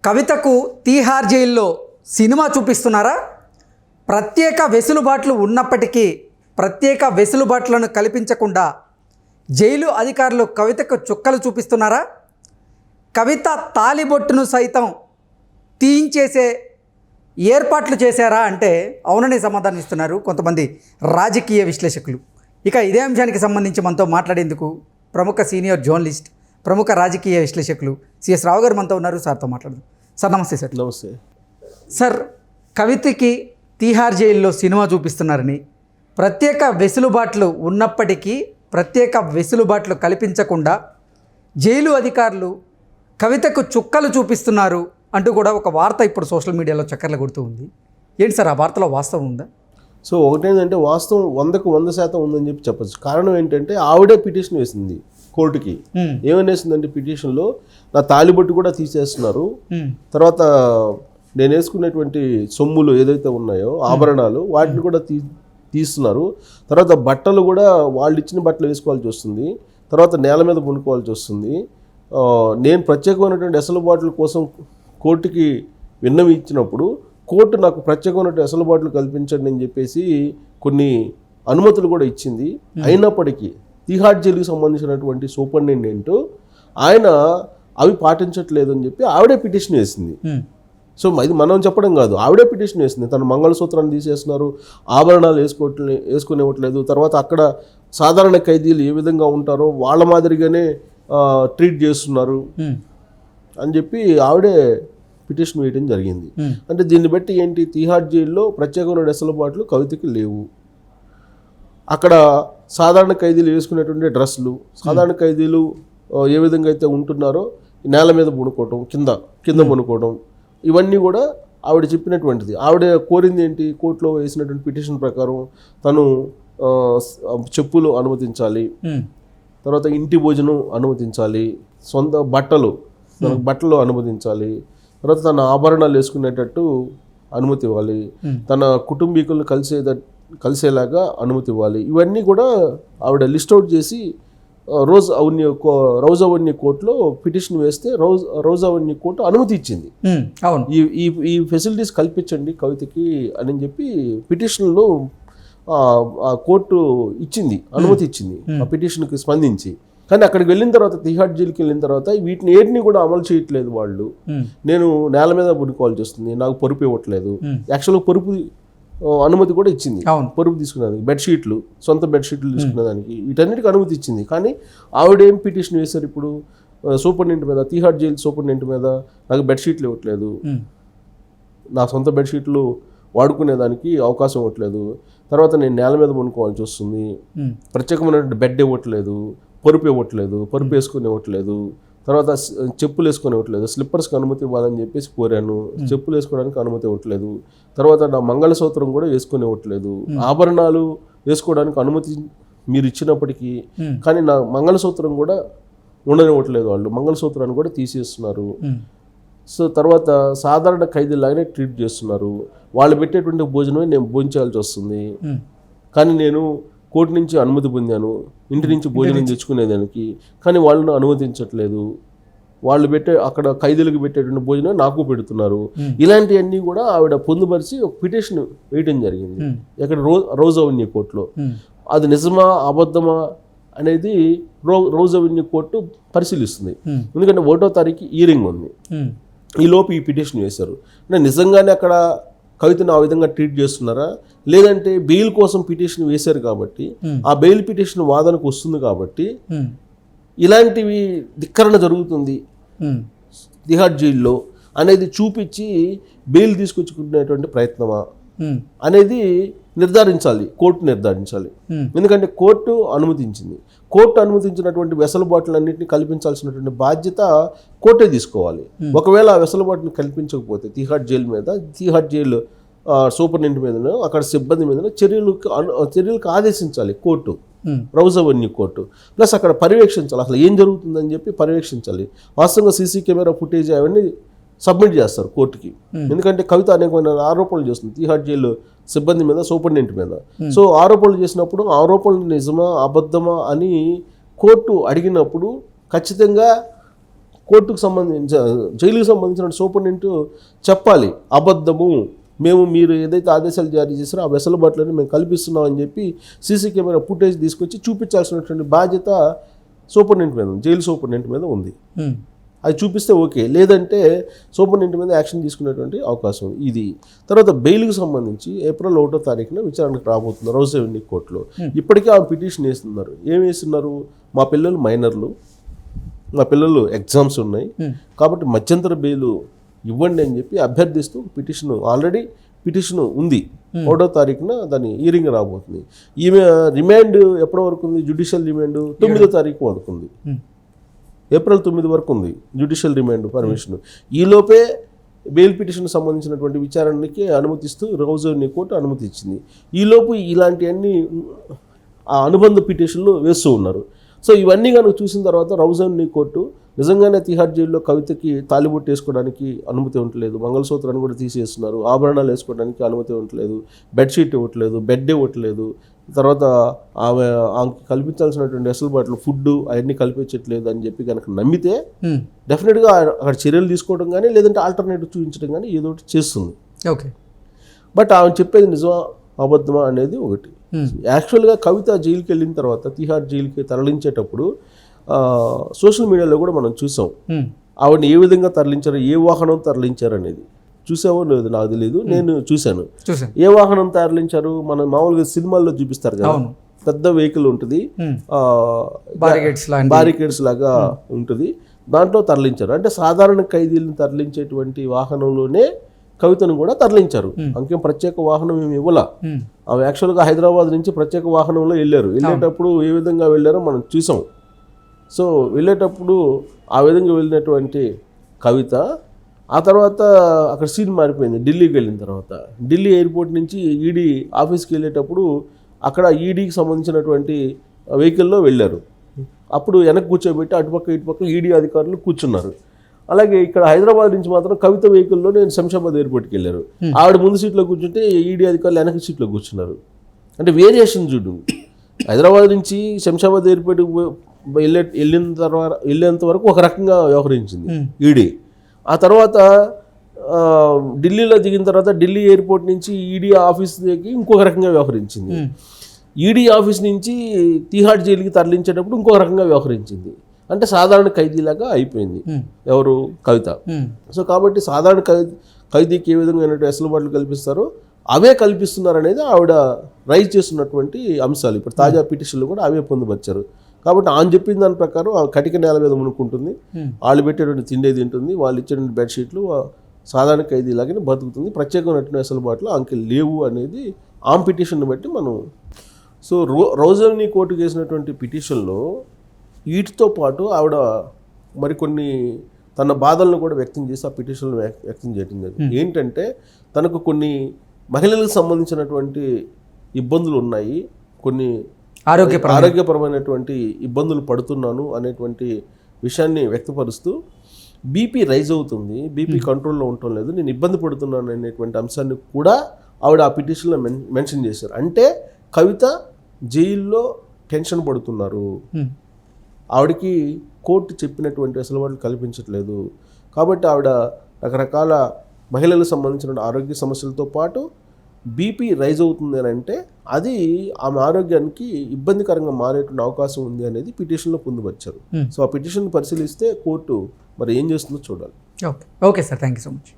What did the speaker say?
కవితకు తీహార్ జైల్లో సినిమా చూపిస్తున్నారా? ప్రత్యేక వెసులుబాట్లు ఉన్నప్పటికీ ప్రత్యేక వెసులుబాట్లను కల్పించకుండా జైలు అధికారులు కవితకు చుక్కలు చూపిస్తున్నారా? కవిత తాలిబొట్టును సైతం తీయించేసే ఏర్పాట్లు చేశారా అంటే అవునని సమాధానం ఇస్తున్నారు కొంతమంది రాజకీయ విశ్లేషకులు. ఇక ఇదే అంశానికి సంబంధించి మనతో మాట్లాడేందుకు ప్రముఖ సీనియర్ జర్నలిస్ట్, ప్రముఖ రాజకీయ విశ్లేషకులు సిఎస్ రావు గారు మనతో ఉన్నారు. సార్తో మాట్లాడదాం. సార్ నమస్తే. సార్ నమస్తే. సార్, కవితకి తీహార్ జైల్లో సినిమా చూపిస్తున్నారని, ప్రత్యేక వెసులుబాట్లు ఉన్నప్పటికీ ప్రత్యేక వెసులుబాట్లు కల్పించకుండా జైలు అధికారులు కవితకు చుక్కలు చూపిస్తున్నారు అంటూ కూడా ఒక వార్త ఇప్పుడు సోషల్ మీడియాలో చక్కర్లు కొడుతూ ఉంది. ఏంటి సార్, ఆ వార్తలో వాస్తవం ఉందా? సో ఒకటేంటంటే వాస్తవం 100% ఉందని చెప్పచ్చు. కారణం ఏంటంటే ఆవిడే పిటిషన్ వేసింది కోర్టుకి. ఏమనేసిందంటే పిటిషన్లో నా తాలిబొట్టు కూడా తీసేస్తున్నారు, తర్వాత నేను వేసుకునేటువంటి సొమ్ములు ఏదైతే ఉన్నాయో ఆభరణాలు వాటిని కూడా తీస్తున్నారు, తర్వాత బట్టలు కూడా వాళ్ళు ఇచ్చిన బట్టలు వేసుకోవాల్సి వస్తుంది, తర్వాత నేల మీద పండుకోవాల్సి వస్తుంది. నేను ప్రత్యేకమైనటువంటి వెసులుబాట్ల కోసం కోర్టుకి విన్నవించినప్పుడు కోర్టు నాకు ప్రత్యేకమైనటువంటి వెసులుబాట్లు కల్పించండి అని చెప్పేసి కొన్ని అనుమతులు కూడా ఇచ్చింది. అయినప్పటికీ తీహార్ జైలుకి సంబంధించినటువంటి సూపరింటెండెంట్ ఆయన అవి పాటించట్లేదు అని చెప్పి ఆవిడే పిటిషన్ వేసింది. సో ఇది మనం చెప్పడం కాదు, ఆవిడే పిటిషన్ వేసింది. తన మంగళసూత్రాన్ని తీసేస్తున్నారు, ఆభరణాలు వేసుకునేవట్లేదు, తర్వాత అక్కడ సాధారణ ఖైదీలు ఏ విధంగా ఉంటారో వాళ్ళ మాదిరిగానే ట్రీట్ చేస్తున్నారు అని చెప్పి ఆవిడే పిటిషన్ వేయడం జరిగింది. అంటే దీన్ని బట్టి ఏంటి, తీహార్ జైల్లో ప్రత్యేకమైన వెసులుబాట్లు కవితకి లేవు. అక్కడ సాధారణ ఖైదీలు వేసుకునేటువంటి డ్రెస్సులు, సాధారణ ఖైదీలు ఏ విధంగా అయితే ఉంటున్నారో నేల మీద పడుకోవటం, కింద పడుకోవడం, ఇవన్నీ కూడా ఆవిడ చెప్పినటువంటిది. ఆవిడ కోరింది ఏంటి, కోర్టులో వేసినటువంటి పిటిషన్ ప్రకారం తను చెప్పులు అనుమతించాలి, తర్వాత ఇంటి భోజనం అనుమతించాలి, సొంత బట్టలు అనుమతించాలి, తర్వాత తన ఆభరణాలు వేసుకునేటట్టు అనుమతి ఇవ్వాలి, తన కుటుంబీకులను కలిసేలాగా అనుమతి ఇవ్వాలి. ఇవన్నీ కూడా ఆవిడ లిస్ట్ అవుట్ చేసి రోజ్ అవెన్యూ కోర్టులో పిటిషన్ వేస్తే రోజ్ అవెన్యూ కోర్టు అనుమతి ఇచ్చింది. ఈ ఫెసిలిటీస్ కల్పించండి కవితకి అని చెప్పి పిటిషన్లో కోర్టు ఇచ్చింది, అనుమతి ఇచ్చింది ఆ పిటిషన్కి స్పందించి. కానీ అక్కడికి వెళ్ళిన తర్వాత, తీహార్ జైలుకి వెళ్ళిన తర్వాత వీటిని ఏటిని కూడా అమలు చేయట్లేదు వాళ్ళు. నేను నేల మీద పడుకోవాల్సి వస్తుంది, నాకు పరుపు ఇవ్వట్లేదు. యాక్చువల్గా పరుపు అనుమతి కూడా ఇచ్చింది, పరుపు తీసుకునేదానికి, బెడ్షీట్లు, సొంత బెడ్షీట్లు తీసుకునేదానికి, వీటన్నిటికి అనుమతి ఇచ్చింది. కానీ ఆవిడేం పిటిషన్ వేశారు ఇప్పుడు సూపరింటెండెంట్ మీద, తీహార్ జైలు సూపరింటెండెంట్ మీద, నాకు బెడ్షీట్లు ఇవ్వట్లేదు, నా సొంత బెడ్షీట్లు వాడుకునేదానికి అవకాశం ఇవ్వట్లేదు, తర్వాత నేను నేల మీద పడుకోవాల్సి వస్తుంది, ప్రత్యేకమైనటువంటి బెడ్ ఇవ్వట్లేదు, పరుపు ఇవ్వట్లేదు, పరుపు వేసుకుని ఇవ్వట్లేదు, తర్వాత చెప్పులు వేసుకొని ఇవ్వట్లేదు, స్లిప్పర్స్కి అనుమతి ఇవ్వాలని చెప్పేసి కోరాను, చెప్పులు వేసుకోవడానికి అనుమతి ఇవ్వట్లేదు, తర్వాత నా మంగళసూత్రం కూడా వేసుకొని ఇవ్వట్లేదు, ఆభరణాలు వేసుకోవడానికి అనుమతి మీరు ఇచ్చినప్పటికీ కానీ నా మంగళసూత్రం కూడా ఉండనివ్వట్లేదు, వాళ్ళు మంగళసూత్రాన్ని కూడా తీసేస్తున్నారు. సో తర్వాత సాధారణ ఖైదీలాగానే ట్రీట్ చేస్తున్నారు, వాళ్ళు పెట్టేటువంటి భోజనమే నేను భోంచాల్సి వస్తుంది. కానీ నేను కోర్టు నుంచి అనుమతి పొందాను ఇంటి నుంచి భోజనం తెచ్చుకునేదానికి, కానీ వాళ్ళను అనుమతించట్లేదు, వాళ్ళు అక్కడ ఖైదీలకు పెట్టేటువంటి భోజనం నాకు పెడుతున్నారు. ఇలాంటివన్నీ కూడా ఆవిడ పొందుపరిచి ఒక పిటిషన్ వేయడం జరిగింది ఇక్కడ రోజ్ అవెన్యూ కోర్టులో. అది నిజమా అబద్ధమా అనేది రోజ్ అవెన్యూ కోర్టు పరిశీలిస్తుంది. ఎందుకంటే 1వ తారీఖు హియరింగ్ ఉంది, ఈ లోపు ఈ పిటిషన్ వేశారు. అంటే నిజంగానే అక్కడ కవితను ఆ విధంగా ట్రీట్ చేస్తున్నారా, లేదంటే బెయిల్ కోసం పిటిషన్ వేశారు కాబట్టి ఆ బెయిల్ పిటిషన్ వాదనకు వస్తుంది కాబట్టి ఇలాంటివి ధిక్కరణ జరుగుతుంది తిహార్ జైల్లో అనేది చూపించి బెయిల్ తీసుకొచ్చుకునేటువంటి ప్రయత్నమా అనేది నిర్ధారించాలి, కోర్టు నిర్ధారించాలి. ఎందుకంటే కోర్టు అనుమతించింది, కోర్టు అనుమతించినటువంటి వెసులుబాట్లన్నింటినీ కల్పించాల్సినటువంటి బాధ్యత కోర్టే తీసుకోవాలి. ఒకవేళ ఆ వెసులుబాటును కల్పించకపోతే తీహార్ జైలు సూపరింటెండెంట్ మీదనో అక్కడ సిబ్బంది మీదనో చర్యలకు ఆదేశించాలి court, Rouse Avenue court. Plus అక్కడ పర్యవేక్షించాలి, అసలు ఏం జరుగుతుందని చెప్పి పర్యవేక్షించాలి. వాస్తవంగా సీసీ కెమెరా ఫుటేజ్ అవన్నీ సబ్మిట్ చేస్తారు కోర్టుకి. ఎందుకంటే కవిత అనేకమైన ఆరోపణలు చేస్తుంది తీహార్ జైలు సిబ్బంది మీద, సూపరింటెండెంట్ మీద. సో ఆరోపణలు చేసినప్పుడు ఆరోపణలు నిజమా అబద్ధమా అని కోర్టు అడిగినప్పుడు ఖచ్చితంగా కోర్టుకు సంబంధించి జైలుకి సంబంధించిన సూపరింటెండెంట్ చెప్పాలి, అబద్ధము, మేము మీరు ఏదైతే ఆదేశాలు జారీ చేస్తారో ఆ వెసులుబాట్లను మేము కల్పిస్తున్నాం అని చెప్పి సీసీ కెమెరా ఫుటేజ్ తీసుకొచ్చి చూపించాల్సినటువంటి బాధ్యత సూపరింటెండెంట్ మీద, జైలు సూపరింటెండెంట్ మీద ఉంది. అది చూపిస్తే ఓకే, లేదంటే సూపరింటెండెంట్ మీద యాక్షన్ తీసుకునేటువంటి అవకాశం ఉంది. ఇది తర్వాత బెయిల్కి సంబంధించి ఏప్రిల్ 1వ తారీఖున విచారణకు రాబోతున్నారు రౌజ్ అవెన్యూ కోర్టులో. ఇప్పటికే ఆ పిటిషన్ వేస్తున్నారు. ఏం వేస్తున్నారు, మా పిల్లలు మైనర్లు, మా పిల్లలు ఎగ్జామ్స్ ఉన్నాయి కాబట్టి మధ్యంతర బెయిల్ ఇవ్వండి అని చెప్పి అభ్యర్థిస్తూ పిటిషన్, ఆల్రెడీ పిటిషన్ ఉంది. 1వ తారీఖున దాని హీరింగ్ రాబోతుంది. ఈమె రిమాండ్ ఎప్పటి వరకు ఉంది, జ్యుడిషియల్ రిమాండ్ 9వ తారీఖు వరకు ఉంది. ఏప్రిల్ 9 వరకు ఉంది జ్యుడిషియల్ రిమాండ్ పర్మిషన్. ఈలోపే బెయిల్ పిటిషన్ సంబంధించినటువంటి విచారణకి అనుమతిస్తూ రౌజ్ అవెన్యూ కోర్టు అనుమతి ఇచ్చింది. ఈలోపు ఇలాంటివన్నీ ఆ అనుబంధ పిటిషన్లు వేస్తూ ఉన్నారు. సో ఇవన్నీ కనుక చూసిన తర్వాత రౌజ్ అవెన్యూ కోర్టు నిజంగానే తిహార్ జైల్లో కవితకి తాలిబొట్టు వేసుకోవడానికి అనుమతి ఉండట్లేదు, మంగళసూత్రాన్ని కూడా తీసేస్తున్నారు, ఆభరణాలు వేసుకోవడానికి అనుమతి ఉండట్లేదు, బెడ్షీట్ ఇవ్వట్లేదు, బెడ్ ఇవ్వట్లేదు, తర్వాత ఆమెకి కల్పించాల్సినటువంటి వెసులుబాట్లు ఫుడ్ అవన్నీ కల్పించట్లేదు అని చెప్పి కనుక నమ్మితే డెఫినెట్గా అక్కడ చర్యలు తీసుకోవడం కానీ లేదంటే ఆల్టర్నేటివ్ చూపించడం కానీ ఏదో ఒకటి చేస్తుంది. ఓకే, బట్ ఆమె చెప్పేది నిజమా అబద్ధమా అనేది ఒకటి. యాక్చువల్గా కవిత జైలుకి వెళ్ళిన తర్వాత తిహార్ జైలుకి తరలించేటప్పుడు సోషల్ మీడియాలో కూడా మనం చూసాం ఆవిడని ఏ విధంగా తరలించారు, ఏ వాహనం తరలించారు అనేది. చూసావో లేదు నాకు తెలియదు, నేను చూశాను. ఏ వాహనం తరలించారు, మనం మామూలుగా సినిమాల్లో చూపిస్తారు కదా, పెద్ద వెహికల్ ఉంటుంది, బారికేడ్స్ లాగా ఉంటుంది, దాంట్లో తరలించారు. అంటే సాధారణ ఖైదీలను తరలించేటువంటి వాహనంలోనే కవితను కూడా తరలించారు. అంకేం ప్రత్యేక వాహనం ఏమి ఇవ్వాల. ఆమె యాక్చువల్గా హైదరాబాద్ నుంచి ప్రత్యేక వాహనంలో వెళ్ళారు. వెళ్ళేటప్పుడు ఏ విధంగా వెళ్ళారో మనం చూసాం. సో వెళ్ళేటప్పుడు ఆ విధంగా వెళ్ళినటువంటి కవిత ఆ తర్వాత అక్కడ సీన్ మారిపోయింది. ఢిల్లీకి వెళ్ళిన తర్వాత ఢిల్లీ ఎయిర్పోర్ట్ నుంచి ఈడీ ఆఫీస్కి వెళ్ళేటప్పుడు అక్కడ ఈడీకి సంబంధించినటువంటి వెహికల్లో వెళ్ళారు. అప్పుడు వెనక్కి కూర్చోబెట్టి అటుపక్క ఇటుపక్క ఈడీ అధికారులు కూర్చున్నారు. అలాగే ఇక్కడ హైదరాబాద్ నుంచి మాత్రం కవిత వెహికల్లో నేను శంషాబాద్ ఎయిర్పోర్ట్కి వెళ్ళారు. ఆవిడ ముందు సీట్లో కూర్చుంటే ఈడీ అధికారులు వెనక సీట్లో కూర్చున్నారు. అంటే వేరియేషన్ చూడు. హైదరాబాద్ నుంచి శంషాబాద్ ఎయిర్పోర్ట్కి వెళ్ళేంత వరకు ఒక రకంగా వ్యవహరించింది ఈడీ. ఆ తర్వాత ఢిల్లీలో దిగిన తర్వాత ఢిల్లీ ఎయిర్పోర్ట్ నుంచి ఈడీ ఆఫీస్ దగ్గర ఇంకొక రకంగా వ్యవహరించింది. ఈడీ ఆఫీస్ నుంచి తిహార్ జైలుకి తరలించేటప్పుడు ఇంకొక రకంగా వ్యవహరించింది. అంటే సాధారణ ఖైదీలాగా అయిపోయింది ఎవరు, కవిత. సో కాబట్టి సాధారణ ఖైదీకి ఏ విధంగా వెసులుబాట్లు కల్పిస్తారో అవే కల్పిస్తున్నారు అనేది ఆవిడ రైజ్ చేస్తున్నటువంటి అంశాలు. ఇప్పుడు తాజా పిటిషన్లు కూడా అవే పొందుపరిచారు. కాబట్టి ఆయన చెప్పిన దాని ప్రకారం కటిక నేల మీద మునుక్కుంటుంది, వాళ్ళు పెట్టేటువంటి తిండే తింటుంది, వాళ్ళు ఇచ్చేటువంటి బెడ్షీట్లు సాధారణ ఖైదీలాగానే బతుకుతుంది, ప్రత్యేకమైనటువంటి వెసులుబాట్లు ఆమెకి లేవు అనేది ఆమె పిటిషన్ని బట్టి మనం. సో రౌజ్ అవెన్యూ కోర్టుకు వేసినటువంటి పిటిషన్లో వీటితో పాటు ఆవిడ మరికొన్ని తన బాధలను కూడా వ్యక్తం చేసి ఆ పిటిషన్లు వ్యక్తం చేయడం జరిగింది. ఏంటంటే తనకు కొన్ని మహిళలకు సంబంధించినటువంటి ఇబ్బందులు ఉన్నాయి, కొన్ని ఆరోగ్యపరమైనటువంటి ఇబ్బందులు పడుతున్నాను అనేటువంటి విషయాన్ని వ్యక్తపరుస్తూ బీపీ రైజ్ అవుతుంది, బీపీ కంట్రోల్లో ఉండటం లేదు, నేను ఇబ్బంది పడుతున్నాను అనేటువంటి అంశాన్ని కూడా ఆవిడ ఆ పిటిషన్లో మెన్షన్ చేశారు. అంటే కవిత జైల్లో టెన్షన్ పడుతున్నారు, ఆవిడకి కోర్టు చెప్పినటువంటి వెసులుబాట్లు కల్పించట్లేదు, కాబట్టి ఆవిడ రకరకాల మహిళలకు సంబంధించిన ఆరోగ్య సమస్యలతో పాటు బీపీ రైజ్ అవుతుంది అని అంటే అది ఆమె ఆరోగ్యానికి ఇబ్బందికరంగా మారేటువంటి అవకాశం ఉంది అనేది పిటిషన్లో పొందుపరిచారు. సో ఆ పిటిషన్ పరిశీలిస్తే కోర్టు మరి ఏం చేస్తుందో చూడాలి. Okay sir, thank you so much.